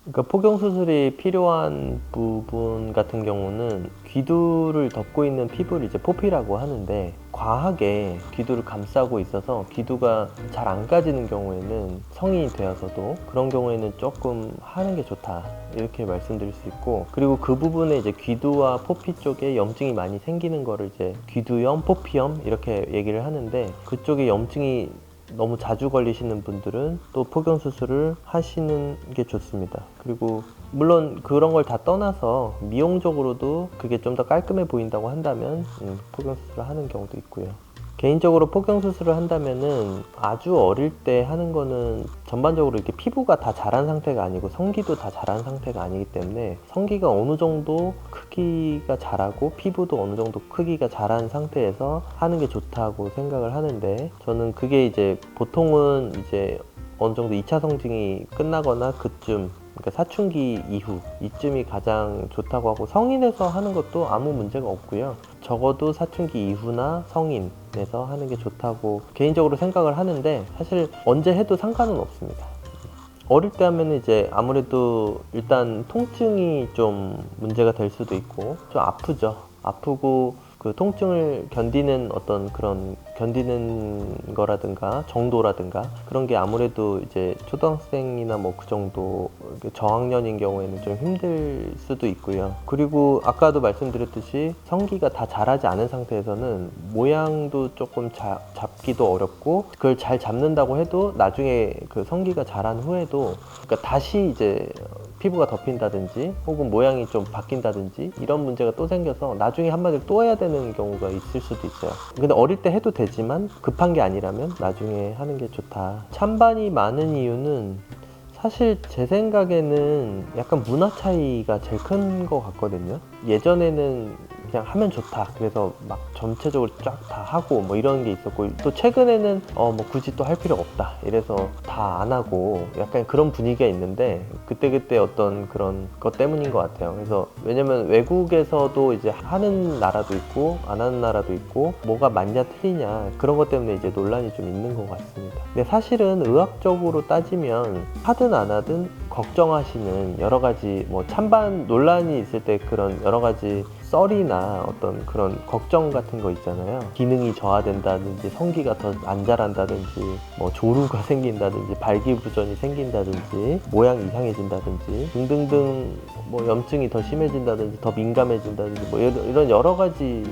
그러니까 포경 수술이 필요한 부분 같은 경우는 귀두를 덮고 있는 피부를 이제 포피라고 하는데, 과하게 귀두를 감싸고 있어서 귀두가 잘 안 까지는 경우에는, 성인이 되어서도 그런 경우에는 조금 하는 게 좋다 이렇게 말씀드릴 수 있고, 그리고 그 부분에 이제 귀두와 포피 쪽에 염증이 많이 생기는 거를 이제 귀두염, 포피염 이렇게 얘기를 하는데, 그쪽에 염증이 너무 자주 걸리시는 분들은 또 포경 수술을 하시는 게 좋습니다. 그리고 물론 그런 걸 다 떠나서 미용적으로도 그게 좀 더 깔끔해 보인다고 한다면 포경 수술을 하는 경우도 있고요. 개인적으로 포경 수술을 한다면은 아주 어릴 때 하는 거는, 전반적으로 이렇게 피부가 다 자란 상태가 아니고 성기도 다 자란 상태가 아니기 때문에, 성기가 어느 정도 크기가 자라고 피부도 어느 정도 크기가 자란 상태에서 하는 게 좋다고 생각을 하는데, 저는 그게 이제 보통은 이제 어느 정도 2차 성징이 끝나거나 그쯤, 그러니까 사춘기 이후 이쯤이 가장 좋다고 하고, 성인에서 하는 것도 아무 문제가 없고요. 적어도 사춘기 이후나 성인에서 하는 게 좋다고 개인적으로 생각을 하는데, 사실 언제 해도 상관은 없습니다. 어릴 때 하면 이제 아무래도 일단 통증이 좀 문제가 될 수도 있고 좀 아프죠. 아프고 그 통증을 견디는 어떤 그런 견디는 거라든가 정도라든가 그런 게 아무래도 이제 초등학생이나 뭐 그 정도 저학년인 경우에는 좀 힘들 수도 있고요. 그리고 아까도 말씀드렸듯이 성기가 다 자라지 않은 상태에서는 모양도 조금 잡기도 어렵고, 그걸 잘 잡는다고 해도 나중에 그 성기가 자란 후에도, 그러니까 다시 이제 피부가 덮인다든지 혹은 모양이 좀 바뀐다든지 이런 문제가 또 생겨서 나중에 한마디로 또 해야 되는 경우가 있을 수도 있어요. 근데 어릴 때 해도 되지만 급한 게 아니라면 나중에 하는 게 좋다. 찬반이 많은 이유는, 사실 제 생각에는 약간 문화 차이가 제일 큰 것 같거든요. 예전에는 그냥 하면 좋다 그래서 막 전체적으로 쫙 다 하고 뭐 이런 게 있었고, 또 최근에는 뭐 굳이 또 할 필요가 없다 이래서 다 안 하고 약간 그런 분위기가 있는데, 그때그때 어떤 그런 것 때문인 것 같아요. 그래서 왜냐면 외국에서도 이제 하는 나라도 있고 안 하는 나라도 있고, 뭐가 맞냐 틀리냐 그런 것 때문에 이제 논란이 좀 있는 것 같습니다. 근데 사실은 의학적으로 따지면 하든 안 하든 걱정하시는 여러 가지, 뭐 찬반 논란이 있을 때 그런 여러 가지 썰이나 어떤 그런 걱정 같은 거 있잖아요. 기능이 저하된다든지 성기가 더 안 자란다든지 뭐 조루가 생긴다든지 발기부전이 생긴다든지 모양이 이상해진다든지 등등등, 뭐 염증이 더 심해진다든지 더 민감해진다든지 뭐 이런 여러 가지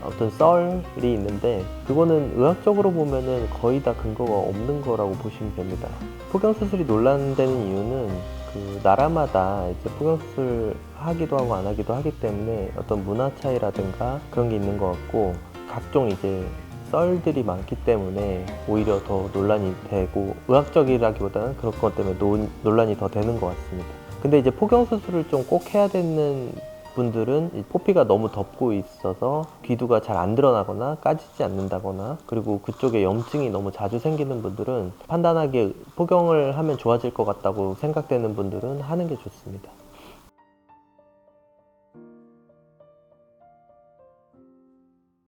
어떤 썰이 있는데, 그거는 의학적으로 보면은 거의 다 근거가 없는 거라고 보시면 됩니다. 포경 수술이 논란되는 이유는 그 나라마다 이제 포경 수술 하기도 하고 안 하기도 하기 때문에 어떤 문화 차이라든가 그런 게 있는 것 같고, 각종 이제 썰들이 많기 때문에 오히려 더 논란이 되고, 의학적이라기보다는 그런 것 때문에 논란이 더 되는 것 같습니다. 근데 이제 포경 수술을 좀 꼭 해야 되는 분들은 이 포피가 너무 덮고 있어서 귀두가 잘 안 드러나거나 까지지 않는다거나, 그리고 그쪽에 염증이 너무 자주 생기는 분들은, 판단하기에 포경을 하면 좋아질 것 같다고 생각되는 분들은 하는 게 좋습니다.